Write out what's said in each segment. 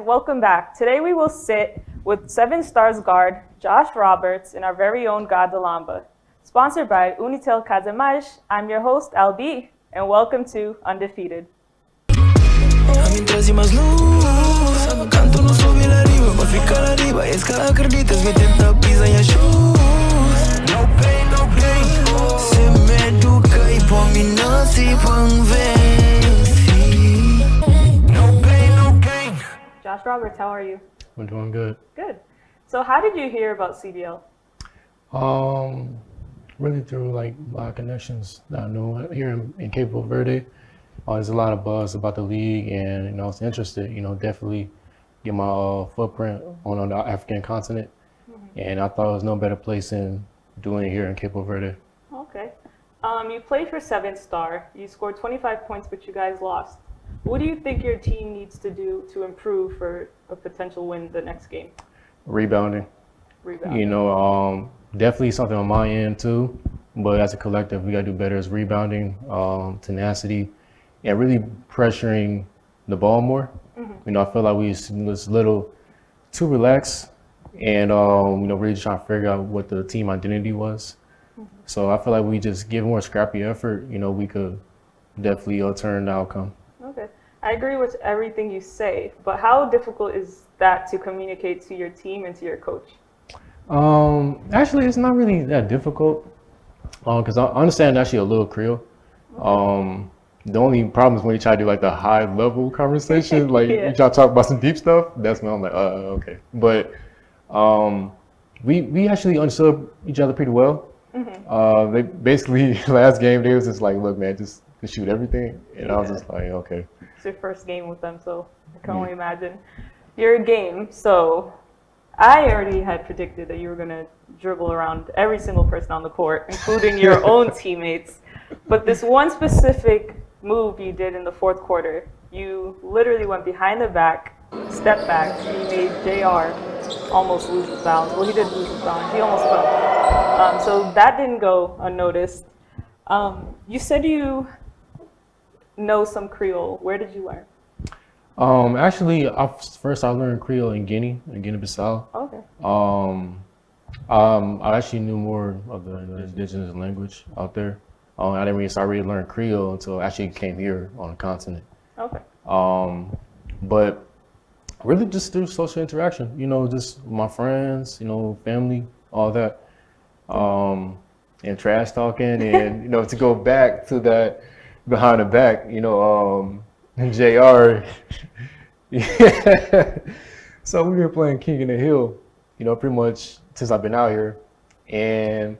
welcome back. Today we will sit with 7 Stars guard Josh Roberts in our very own DaLomba. Sponsored by Unitel CASA. I'm your host, LB, and welcome to Undefeated. Josh Roberts, how are you? I'm doing good. Good. So how did you hear about CBL? Really through like a lot of connections that I know here in Cape Verde. There's a lot of buzz about the league, and I was interested. Definitely get my footprint on the African continent, and I thought there was no better place than doing it here in Cape Verde. Okay. You played for 7 Star. You scored 25 points, but you guys lost. What do you think your team needs to do to improve for a potential win the next game? Rebounding. Definitely something on my end too, but as a collective, we got to do better as rebounding, tenacity, and really pressuring the ball more. I feel like we was a little too relaxed, and really trying to figure out what the team identity was. So I feel like we just give more scrappy effort. We could definitely turn the outcome. Okay, I agree with everything you say, but how difficult is that to communicate to your team and to your coach? Actually, it's not really that difficult, because I understand actually a little Creole. The only problem is when you try to do like the high level conversation, like you try to talk about some deep stuff. That's when I'm like, okay. But we actually understood each other pretty well. They basically last game they was just like, look, man, just shoot everything, and I was just like, okay. It's your first game with them, so I can only imagine. Your game, so I already had predicted that you were going to dribble around every single person on the court, including your own teammates. But this one specific move you did in the 4th quarter, you literally went behind the back, stepped back, and you made JR almost lose his balance. Well, he did lose his balance. He almost fell. So that didn't go unnoticed. You said you know some Creole. Where did you learn? Actually, first I learned Creole in Guinea-Bissau. Okay. I actually knew more of the indigenous language out there. I didn't really start really learning Creole until I actually came here on the continent. Okay. But really just through social interaction, just my friends, family, all that, and trash talking, and to go back to that behind the back, JR. So we were playing King in the Hill, pretty much since I've been out here, and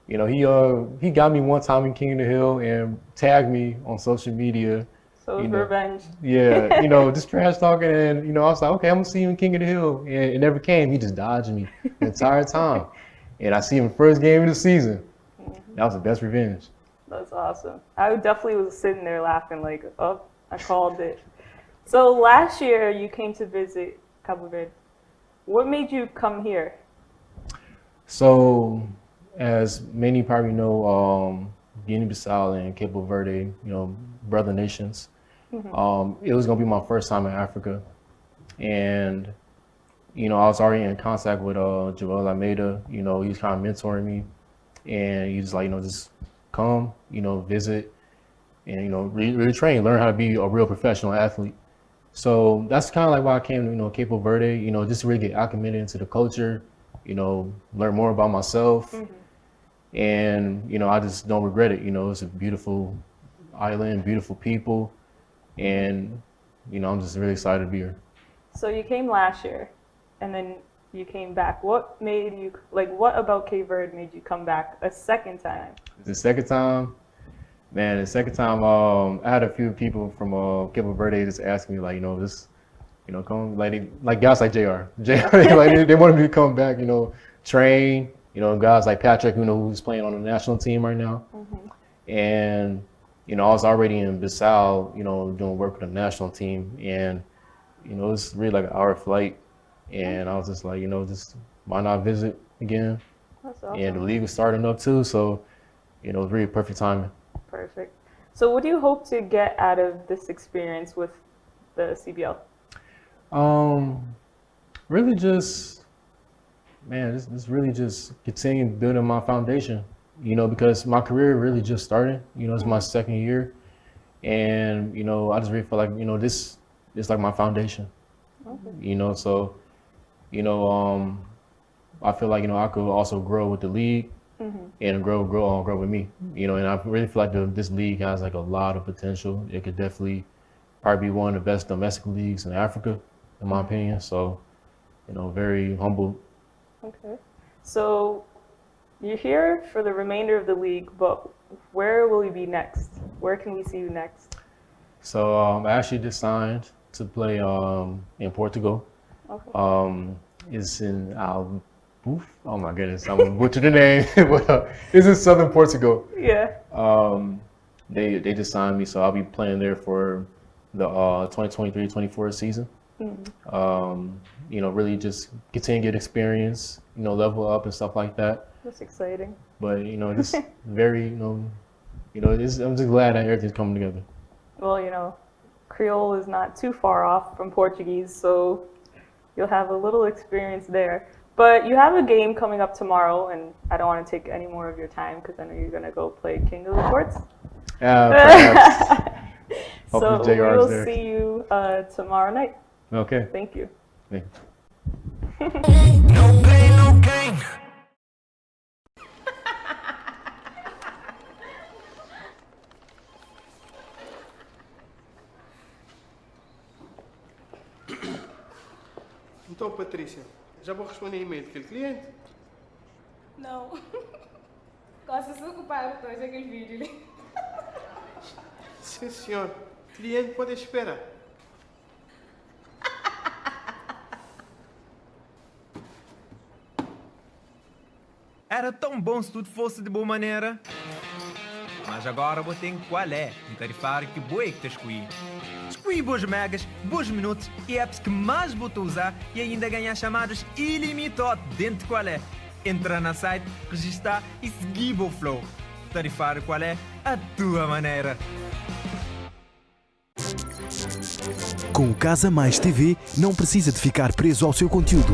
he got me one time in King in the Hill and tagged me on social media. So it was revenge. Yeah, just trash talking, and I was like, okay, I'm gonna see you in King of the Hill, and it never came. He just dodged me the entire time, and I see him first game of the season. That was the best revenge. That's awesome. I definitely was sitting there laughing like, oh, I called it. So last year you came to visit Cabo Verde. What made you come here? So, as many probably know, Guinea-Bissau and Cape Verde, brother nations. It was gonna be my first time in Africa, and I was already in contact with Joel Almeida. He was kind of mentoring me, and he was like, just come, visit, and really train, learn how to be a real professional athlete. So that's kind of like why I came to Cape Verde, just to really get acclimated into the culture, learn more about myself, and I just don't regret it. It's a beautiful island, beautiful people, and I'm just really excited to be here. So you came last year, and then you came back. What made you what about Cape Verde made you come back a second time? The second time, man, I had a few people from Cape Verde just ask me come like guys like JR, like they wanted me to come back, train, guys like Patrick, who's playing on the national team right now, and I was already in Bissau, doing work with the national team, and it's really like an hour flight, and I was just like, just why not visit again? That's awesome. And the league was starting up too, so it was really perfect timing. Perfect. So what do you hope to get out of this experience with the CBL? Really just, man, this really just continue building my foundation, you know, because my career really just started, you know, it's my second year. And, you know, I just really feel like, you know, this is like my foundation, you know, so, you know, I feel like, you know, I could also grow with the league and grow with me, you know, and I really feel like this league has like a lot of potential. It could definitely probably be one of the best domestic leagues in Africa, in my opinion. So, you know, very humbled. Okay. So you're here for the remainder of the league, but where will you be next? Where can we see you next? So I actually just signed to play in Portugal. Okay. It's in oh my goodness, I'm gonna butcher the name. But it's in southern Portugal. Yeah. They just signed me, so I'll be playing there for the 2023-24 season. You know, really just continue to get experience, you know, level up and stuff like that. That's exciting. But you know, just very, I'm just glad that everything's coming together. Well, you know, Creole is not too far off from Portuguese, so you'll have a little experience there. But you have a game coming up tomorrow, and I don't want to take any more of your time because I know you're going to go play King of the Courts. Perhaps. So Hopefully JR is we'll there. see you tomorrow night. Okay. Thank you. Thank you. No pain, no gain. Então, Patrícia, já vou responder e-mail daquele cliente? Não. Gosto de se ocupar, estou a aquele vídeo. Sim, senhor. Cliente pode esperar. Era tão bom se tudo fosse de boa maneira. Mas agora vou ter qual é um tarifário que boa que te escolhi. Escolhi boas megas, bons minutos e apps que mais vou te usar e ainda ganhar chamadas ilimitadas dentro de qual é. Entra na site, registar e seguir o flow. Tarifário qual é a tua maneira. Com o CASA Mais TV, não precisa de ficar preso ao seu conteúdo.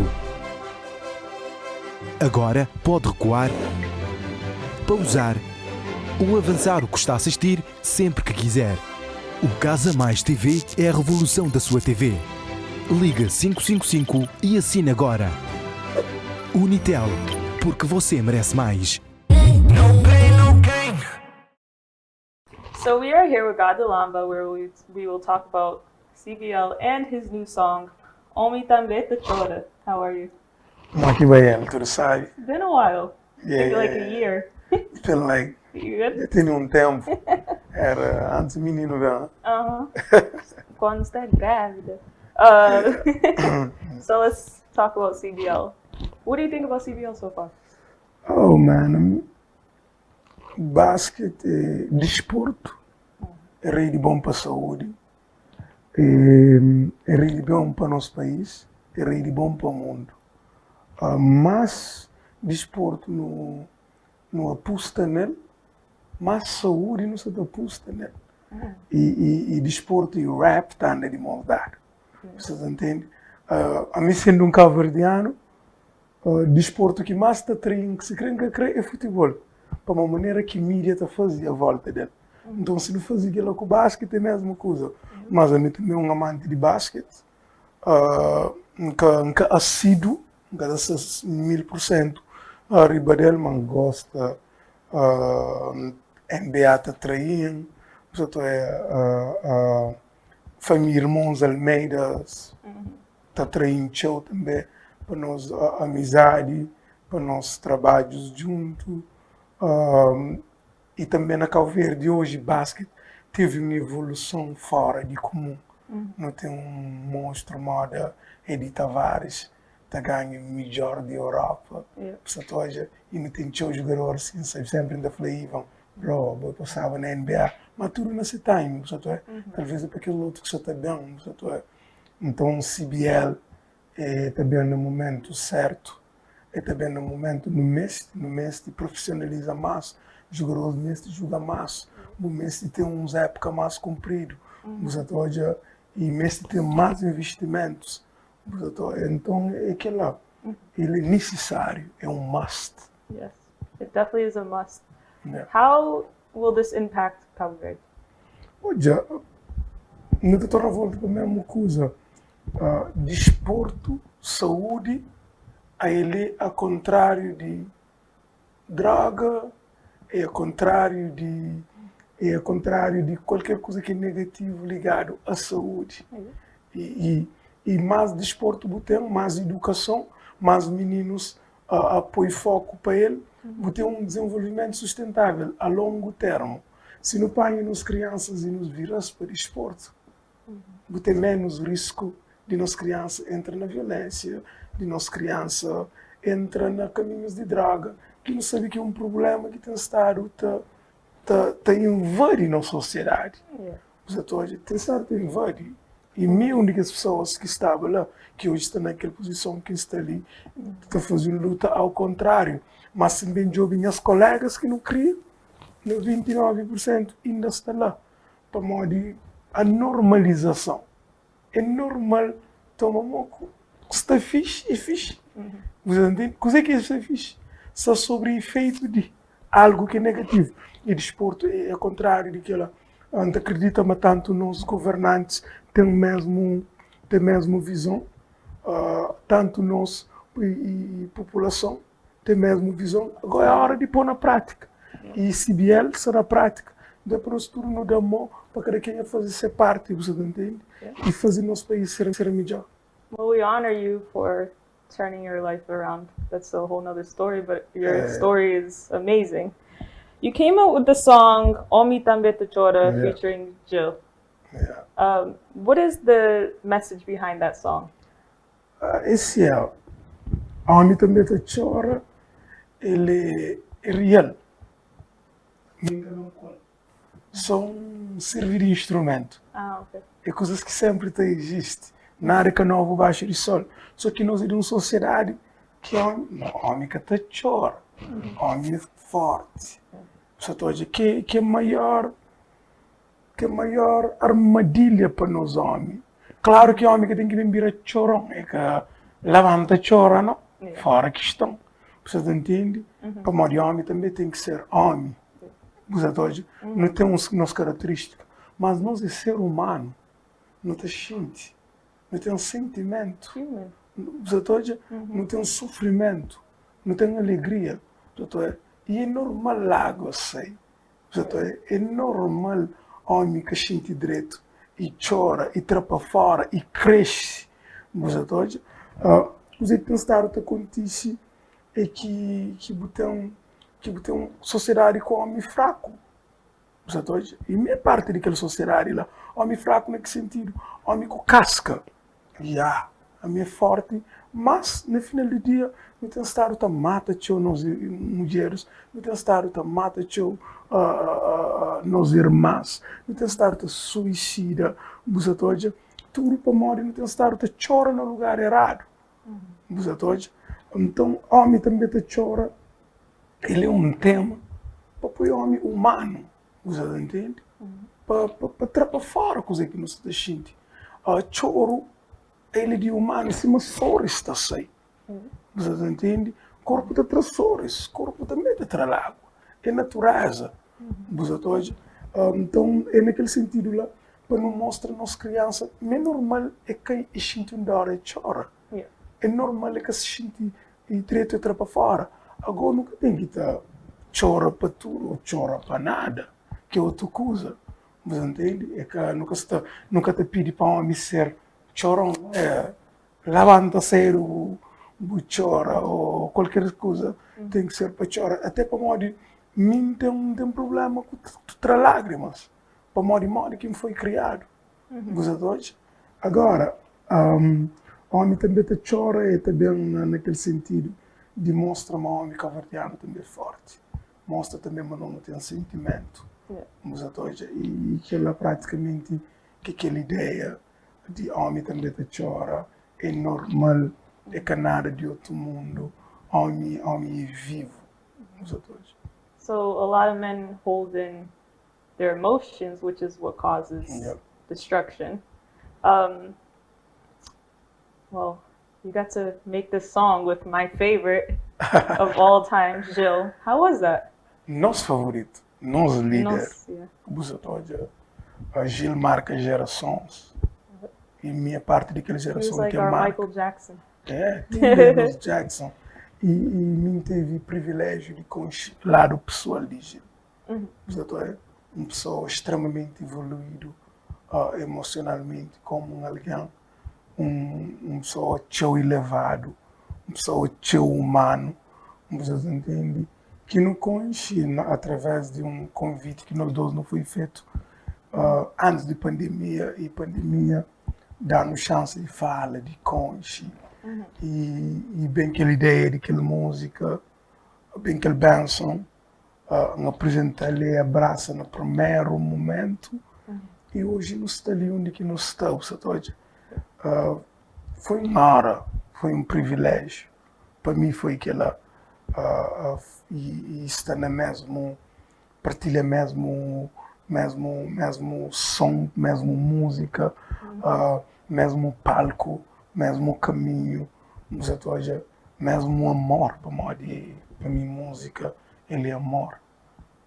Agora pode recuar, pausar ou avançar o que está a assistir sempre que quiser. O CASA Mais TV é a revolução da sua TV. Liga 555 e assine agora. Unitel, porque você merece mais. No pain, no gain. So we are here with DaLomba, where we will talk about CBL and his new song, Homem Também Te Chora. How are you? Aqui bem, tudo sabe? It's been a while. Yeah, Maybe like a year. It's been like, You good? já tem tempo. Era antes menino, velho. Quando está grávida. So let's talk about CBL. What do you think about CBL so far? Oh, man. Basquete é desporto. É rei de bom para a saúde. É rei de bom para o nosso país. É rei de bom para o mundo. Mas desporto não aposta nele. Mas saúde não se aposta nele. E desporto e o rap estão de mão dada. Vocês entendem? A mim sendo um cabo-verdiano, desporto que mais está treinando, que se crê é futebol. Para uma maneira que a mídia está fazendo a volta dele. Então, se não fazia aquilo com o basquete, é a mesma coisa. Mas a mim também é um amante de basquete. Nunca assíduo, nunca dá 1000%. A riba dele, mas gosta. NBA está traindo. Portanto, família Irmãos Almeidas está traindo show também. Para nós, amizade, para nossos trabalhos juntos. E também na Cabo Verde hoje, basquete teve uma evolução fora de comum. Não tem um monstro moda Edi Tavares, está ganhando o melhor da Europa. Portanto, hoje, e não tem show jogador assim, sempre ainda falei, bro, eu passava na NBA, mas tudo nesse time, portanto, talvez é para aquele outro que só está bem, portanto, então o CBL é também no momento certo, é também no momento no mês de profissionaliza mais, jogador no mês de joga mais, no mês de ter uns época mais comprido, portanto, hoje, e mês de ter mais investimentos, Então, é que lá, ele é necessário, é um must. Yes, it definitely is a must. Yeah. How will this impact Cabo Verde? Olha, não te torna a volta para a mesma coisa. Desporto, saúde, a ele ao contrário de droga, é ao contrário de qualquer coisa que é negativo ligado à saúde. E mais desporto tem, mais educação, mais meninos apoio foco para ele, ter um desenvolvimento sustentável a longo termo. Se não põe nos crianças e nos viras para desporto, ter menos risco de nas crianças entrar na violência, de nas crianças entrar na caminhos de droga, que não sabe que é um problema que tem estado tá invadindo na sociedade. Você tem estado a invadir. E meio de pessoas que estavam lá, que hoje estão naquela posição que está ali, estão fazendo luta ao contrário. Mas também eu vi minhas colegas que não criam, 29% ainda está lá. Para modo a normalização. É normal tomar moco. Está fixe, é fixe. Você entende? O que é está fixe? Só sobre efeito de algo que é negativo. E desporto é ao contrário daquela. Não acredita, mas tanto nos governantes têm mesmo visão, tanto nós e população tem mesmo visão. Agora é a hora de pôr na prática. E CBL será prática. Depois tudo não dá mão para cada quem fazer ser parte, você entende? E fazer nosso país ser melhor. Well, we honor you for turning your life around. That's a whole nother story, but your story is amazing. You came out with the song Omi Tambe Te Chora featuring Jill. What is the message behind that song? Esse é Omi Tambe Te Chora, ele é real. São servir de instrumento. Okay. É coisas que sempre existem. Na área que novo baixo de sol. Só que nós somos uma sociedade que homem que te chora. Homem é forte. Que é maior armadilha para nós homens. Claro que homem que tem que vir a chorar, é que levanta chora, não? Fora questão. Você entende? Para modo homem também tem que ser homem. Você não tem umas características, mas nós é ser humano, não tem gente, não tem um sentimento, você não tem um sofrimento, não tem alegria, e é normal lá, você é normal homem que sente direito e chora e trapa fora e cresce, você tem que estar a acontecer é que tem uma sociedade com homem fraco. E minha parte daquela sociedade lá, homem fraco naquele sentido, homem com casca. A minha é forte, mas no final do dia, não tem estado a matar nas mulheres, não tem estado a matar nas irmãs, não tem estado a suicida, tudo para morrer, não tem estado a chorar no lugar errado. Então, homem também te chora. Ele é um tema para o homem humano, você entende? Para trapar fora coisa que nós estamos sentindo. Choro, ele de humano, se mas soro está aí. Você entende? Corpo de trasores, corpo também de água. É natureza. Você então, é naquele sentido lá, para não mostrar às crianças, é normal é que a gente não chora. É normal é que se sente e treta trapa fora. Agora nunca tem que chora para tudo ou chora para nada, que é outra coisa. Você entende? É que nunca te pede para um homem ser chorão, levanta cedo, chora ou qualquer coisa, tem que ser para chorar. Até para modo, mim tem problema com lágrimas, para modo quem foi criado. Você agora, o homem também te chora e também naquele sentido. Demonstra um homem verdeano também forte. Mostra também que não tem sentimento. E que ela praticamente, que aquela ideia de homem também te chora é normal, é que nada de outro mundo. Homem é vivo. So a lot of men hold in their emotions, which is what causes destruction. Well, you got to make this song with my favorite of all time, Gil. How was that? Nosso favorito, nosso líder, Nossa, yeah. você pode, a Gil marca gerações. E minha parte daquela He was geração like que é our marca. Michael Jackson. É, Tim Jackson. E mim teve privilégio de conhecer lado pessoal de Gil. Você uma pessoa extremamente evoluído emocionalmente, como alguém, uma pessoa tão elevado, uma pessoa tão humano, você entende? Que não conheci através de um convite que nós dois não foi feito antes de pandemia, e pandemia dá-nos chance de falar, de conhecer. E bem aquela ideia, daquela música, bem aquela benção, apresentar-lhe abraça no primeiro momento, e hoje não está ali onde que nós estamos, foi uma hora, foi um privilégio, para mim foi aquela, e está na mesmo, partilha mesmo som, mesmo música, mesmo palco, mesmo caminho, mesmo amor, para mim música, ele é amor.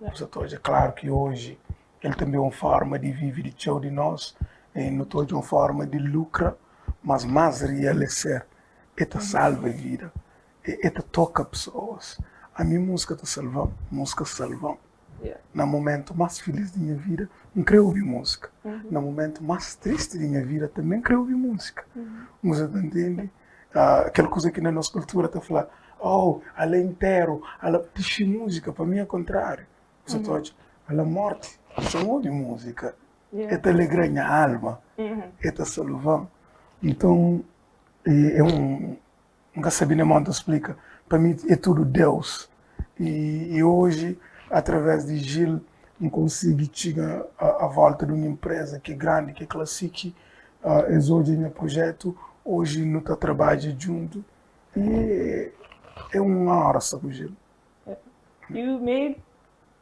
É claro que hoje ele também é uma forma de viver de tchau de nós, e não é uma forma de lucro, mas mais real é ser, salva a vida, toca pessoas. A minha música está salvando, música salvando. No momento mais feliz da minha vida, não queria ouvir música. No momento mais triste da minha vida, também queria ouvir música. Você entende? Aquela coisa que na nossa cultura está falando, ela é inteiro, ela piche música, para mim é contrário. Você ela é morte, só ouve música. Ela alegra a alma, ela salva. Então, nunca sabia nem muito explica. Para mim é tudo Deus. E hoje, através de Gil, eu consigo chegar à volta de uma empresa que é grande, que é classique. Hoje meu projeto, hoje não está trabalhando junto. E é uma hora, sabe, Gil? You made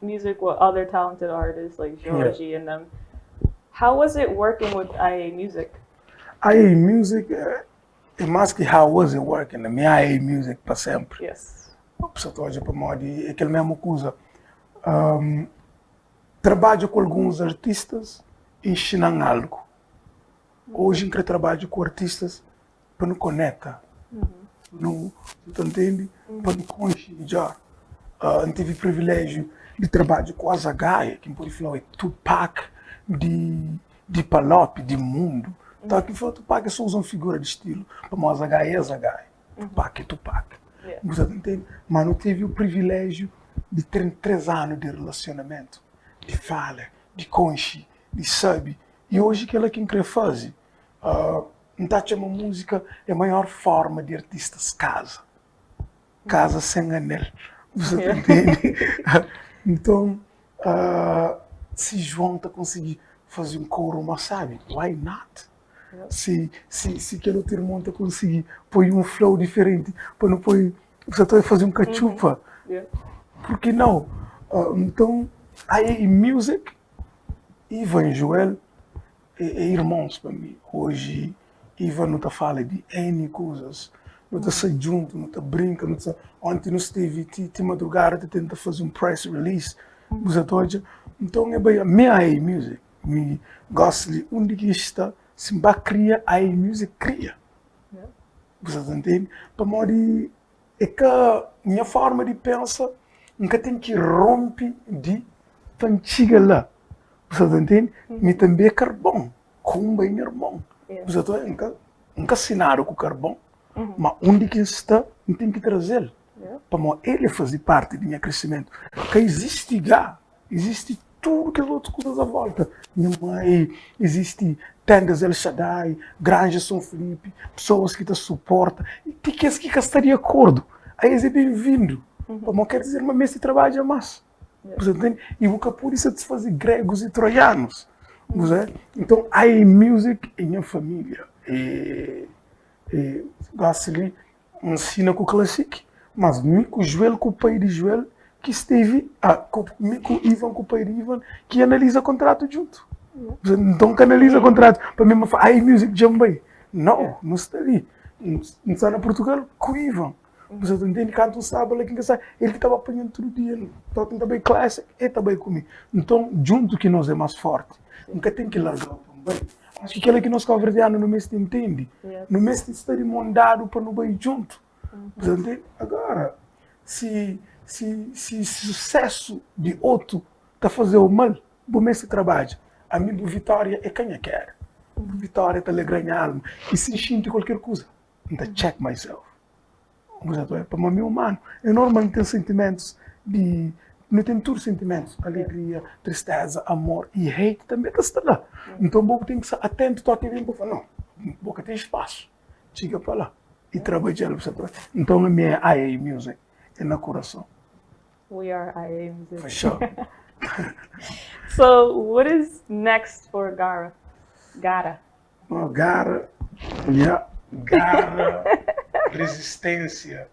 music with other talented artists like Georgie and them. How was it working with IA Music? IA Music é mais que how was it working. A minha IA Music para sempre. Yes. Hoje para mim é aquela mesma coisa. Trabalho com alguns artistas e ensinam algo. Hoje eu trabalho com artistas para não conectar. Não entende? Para não conhecer melhor. Eu tive o privilégio de trabalhar com a Zagaia, que pode falar é Tupac de Palop, de mundo. Então aqui foi Tupac, só usa uma figura de estilo. Para nós Zagaia é Zagaia. Tupac é Tupac. Você entende? Mas não tive o privilégio de ter 3 anos de relacionamento, de fala, de conche, de sabe. E hoje que ela quem quer fazer. Então, uma música é a maior forma de artistas casa. Casa sem anel. Você entende? Então, se João está conseguindo fazer um coro, mas sabe, why not? Se aquele outro irmão está conseguindo pôr um flow diferente, para não pôr, você está fazendo um cachupa. Por que não? Então, aí music, Ivan e Joel é irmãos para mim. Hoje, Ivan não está falando de N coisas, não está saindo junto, não está brincando, não está... Ontem nós teve madrugada, tenta fazer um press release, então é bem, a minha music, me gosto de onde que está, se vai criar, a music cria. Você entende? Para mim, é que a minha forma de pensar, nunca tem que romper de antiga lá. Você entende? Me também é carvão, com bem irmão. Você entende? Nunca assinaram com carvão, mas onde que está, não tem que trazê-lo. Para ele fazer parte do meu crescimento. Que existe existe tudo que as outras coisas à volta. Minha mãe, existe tendas El Shaddai, Granja São Felipe, pessoas que te suportam. E que está de acordo. Aí é bem-vindo. Para quer dizer, mas esse trabalho é massa. Você entende? E o por isso é de fazer gregos e troianos. Então, a music é minha família. Gosto de ensina com o clássico, mas me com o Joel, com o pai de Joel, que esteve, me com o Ivan, com o pai de Ivan, que analisa o contrato junto. Então, que analisa o contrato. Para mim, a music também. Não está ali. não está na Portugal, cuivam. Você entende? Canto um sábado, ele que estava apanhando todo dia. Então, também classe, ele também comigo. Então, junto que nós é mais forte. Nunca tem que largar o também. Acho que aquele que nós cabo-verdianos no mês entende. No mês está de mandado para não ir junto. Você entende? Agora, se sucesso de outro está fazendo mal, o mês trabalha. A minha vitória é quem eu quero. Vitória está lhe ganhar alma. E se sinto qualquer coisa, então check myself. Para mim, humano, eu normalmente tenho sentimentos de. Não tenho todos os sentimentos, alegria, tristeza, amor e hate também está lá. Então, eu tenho que estar atento a quem para falar, não, boca tem espaço, chega para lá e trabalhar. Então, a minha IA Music é no coração. We are IA Music. For sure. So, what is next for Gara? Gara. Oh, Gara, yeah, Gara, resistência,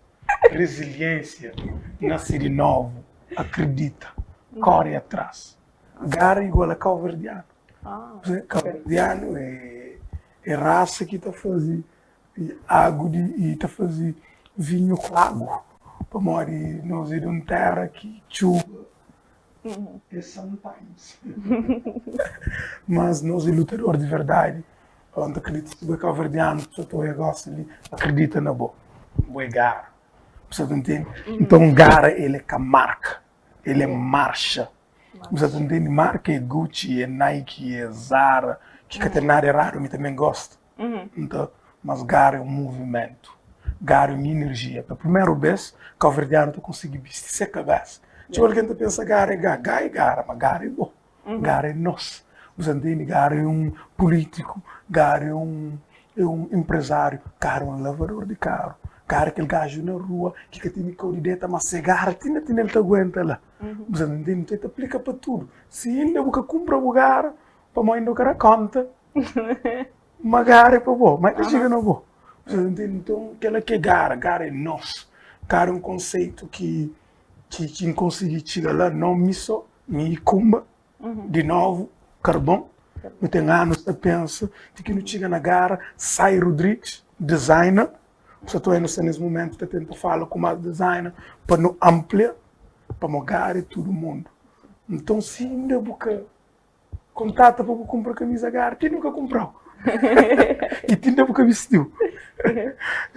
resiliência, nascer de novo, acredita, corre atrás. Gara igual a cabo-verdiano. Cabo-verdiano é raça que está fazendo água e está fazendo vinho com água. Para morrer, nós ir de terra que chuva. É sometimes. Mas nós é lutador de verdade. Onde acredita que o cabo-verdiano, só estou a gosto ali, acredita na boa. O Gara. Você entende? Então, Gara, ele é com a marca. Ele é marcha. Você entende? Marca é Gucci, é Nike, é Zara. Que tem nada raro, eu também gosto. Então, mas Gara é um movimento. Gara é uma energia. Pela primeira vez, o cabo-verdiano está conseguindo vestir a cabeça. Tipo, alguém pensa Gara é Gara, mas Gara é bom. Gara é nosso. Você entende? Gara é um político, Gara é um empresário, Gara é um lavador de carro, Gara é aquele gajo na rua que tem corrideta, mas se Gara tem ele te aguenta lá. Você entende? Então, ele aplica para tudo. Se ainda você compra o Gara, para mãe não quer conta, mas Gara é para bom, mas não chega na boa. Você entende? Então, aquela que é Gara é nosso. Gara é um conceito que quem conseguir chegar lá, não miso, nem cumba, de novo, carvão. Eu tenho anos a pensar, que não chega na Gara, sai Rodrigues, designer. Só estou aí nesse momento, estou tentando falar com mais designer, para não ampliar, para mogar e todo mundo. Então, se ainda você contata para comprar camisa Gara, quem nunca comprou? E ainda você vestiu.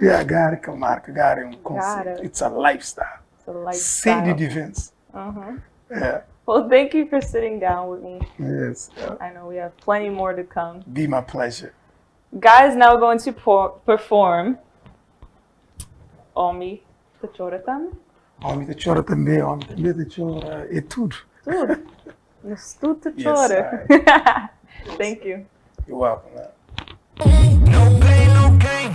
E a Gara é a marca, Gara é um conceito, it's a lifestyle. City defense. Yeah. Well, thank you for sitting down with me. Yes. I know we have plenty more to come. Be my pleasure. Guy is now going to perform Omi te chora também. Homem te chora também, homem também te chora. É tudo. Tudo. Mas tudo te Yes, chora. Thank you. You're welcome, man. No pain, no gain.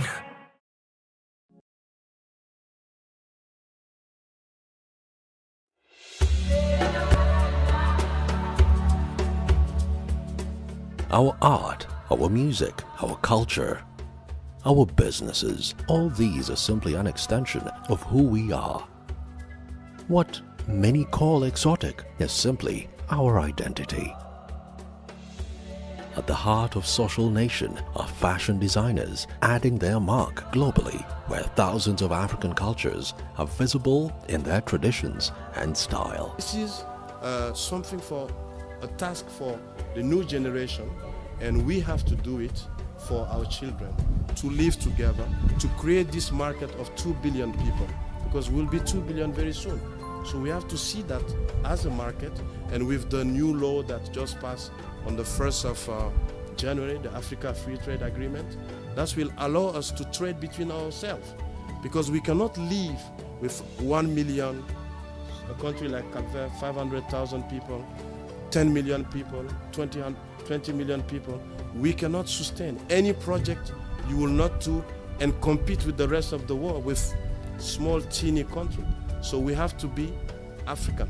Our art, our music, our culture, our businesses, all these are simply an extension of who we are. What many call exotic is simply our identity. At the heart of Social Nation are fashion designers adding their mark globally, where thousands of African cultures are visible in their traditions and style. This is something for a task for the new generation, and we have to do it for our children to live together, to create this market of 2 billion people, because we'll be 2 billion very soon. So we have to see that as a market, and with the new law that just passed on the 1st of January, the Africa Free Trade Agreement, that will allow us to trade between ourselves, because we cannot live with 1 million, a country like Cape Verde, 500,000 people, 10 million people, 20 million people. We cannot sustain any project you will not do and compete with the rest of the world with small teeny country. So we have to be African.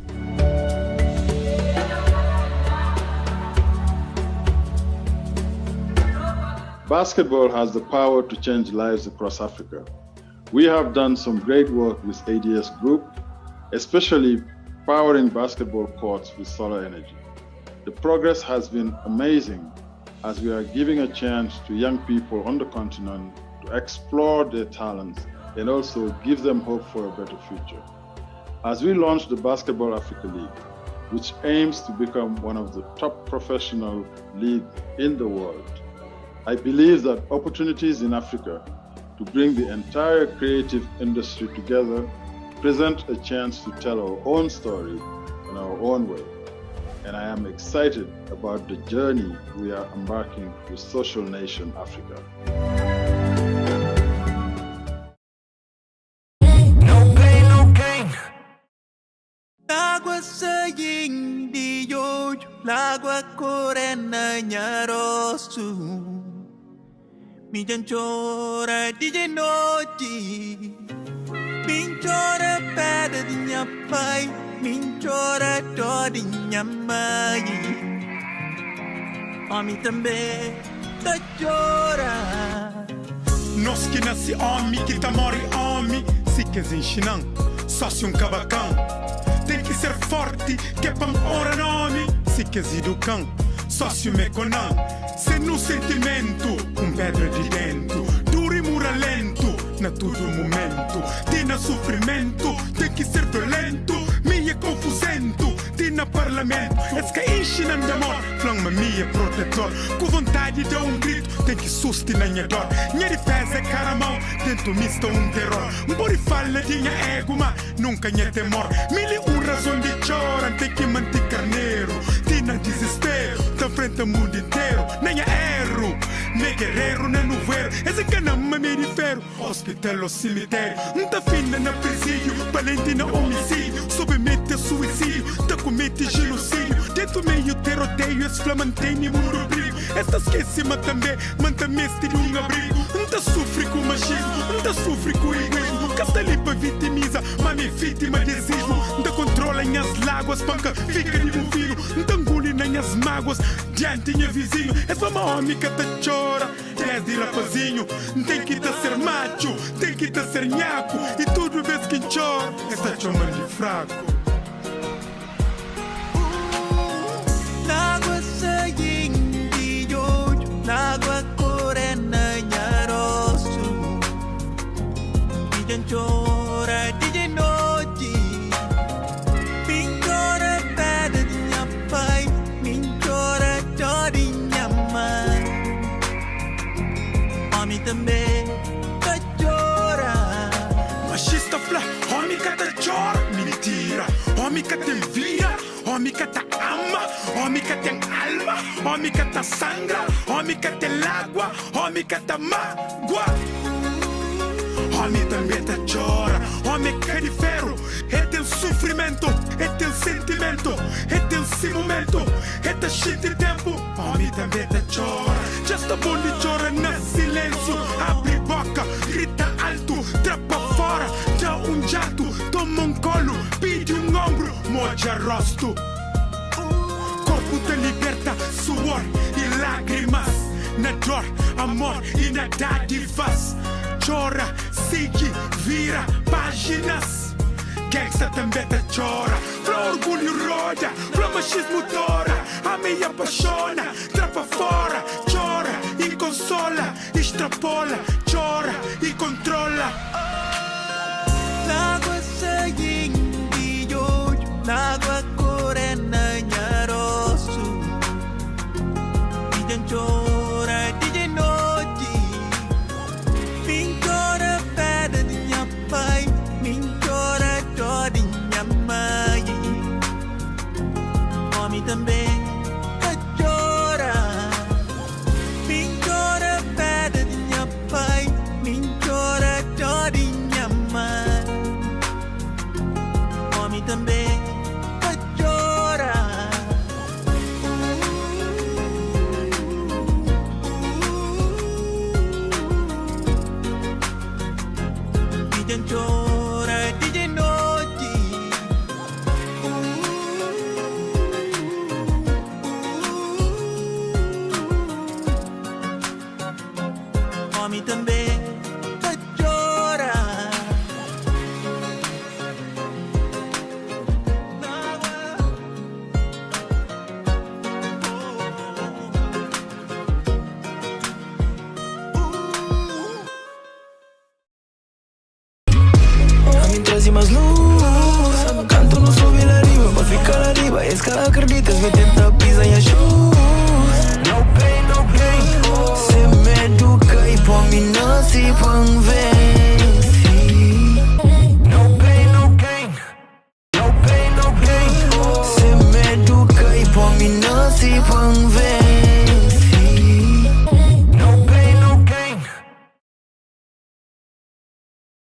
Basketball has the power to change lives across Africa. We have done some great work with ADS Group, especially powering basketball courts with solar energy. The progress has been amazing as we are giving a chance to young people on the continent to explore their talents and also give them hope for a better future. As we launch the Basketball Africa League, which aims to become one of the top professional leagues in the world, I believe that opportunities in Africa to bring the entire creative industry together present a chance to tell our own story in our own way. And I am excited about the journey we are embarking with Social Nation Africa. No pain, no gain. L'agua saying di yo, l'agua correna nyarosu. Mi janchora di genoti, minchora peda di nyapai, minchora to di nyamai. Ami tambe ta chora. Nós que nasce homem, que tá mori homem, se quer ensinar, só se cavacão. Tem que ser forte, que é pam ora nome, se quer educar, só se meconão. Se no sentimento, pedra de dentro, duro e muralento, na todo momento. Tem na sofrimento, tem que ser violento, minha confusento. Tem na parlamento, es que ensinam de amor, flama minha protetor. Com vontade de grito, tem que sustentar minha dor. Minha defesa é caramão, tento mista terror. Bori fala de minha ego, mas nunca minha temor. Mil e razão de chorar, tem que manter carneiro. Tem na desespero, tá frente ao mundo inteiro. Nem erro, nem guerreiro, nem nuveiro. Esse canama me refiro, hospital ou cemitério. Tá fina na presídio, valente na homicídio. Submete a suicídio, tá comete genocídio. Dentro meio teroteio, esse flamantene mundo brilho. Estas que cima também, manta-me de abrigo. Tá sofre com machismo, tá sofre com egoísmo. Casta limpa vitimiza, mas me vítima de desismo. Tá controla em as láguas, panca, fica de um filho. Tá engole nas mágoas, diante minha vizinho. Essa uma homem que tá chora, desde rapazinho. Tem que tá ser macho, tem que tá ser nhaco. E tudo vez que chora, está chamando de fraco. L'agua saying di yo, l'agua correna nyarosu. Mi janchora di genoti, minchora peda di nyapai, minchora to di nyamai. Ami tambe ta chora. Machista fla, homem que tá chora, mentira. Homem que tem vira, homem que tá ama, homem que tem alma, homem que tá sangra, homem que tem água, homem que tá mágoa. Homem também tá chora, homem que é de ferro, é teu sofrimento, é teu sentimento, é teu esse momento, é teu shit de tempo. Homem também tá chora, já está bom de chorar na silêncio. Abre boca, grita alto, trapa fora, dá jato, toma colo, pede ombro, moja rosto. Corpo te liberta, suor e lágrimas, na dor, amor e na dádivas. Chora, sigue, vira páginas. Gangsta também te chora, pra orgulho roda, pra machismo tora. A me apaixona, trapa fora, chora e consola, extrapola, chora e controla. L'agua saying di yo, l'agua correna nyarosu. Mi janchora di genoti, minchora peda di nyapai, minchora to di nyamai. Ami tambe ta chora, minchora peda di nyapai, minchora to di nyamai. Ami tambe ta chora. Mi janchora di genoti, ami tambe ta chora. mim trazi mais luz. Canto não sobe lá riba, pra ficar lá riba. Esse que acreditas, vai tentar pisar em shoes. No pain, no gain. Se me educa e por mim não se convence. No pain, no gain. No pain, no gain. Se me educa e por mim não se convence.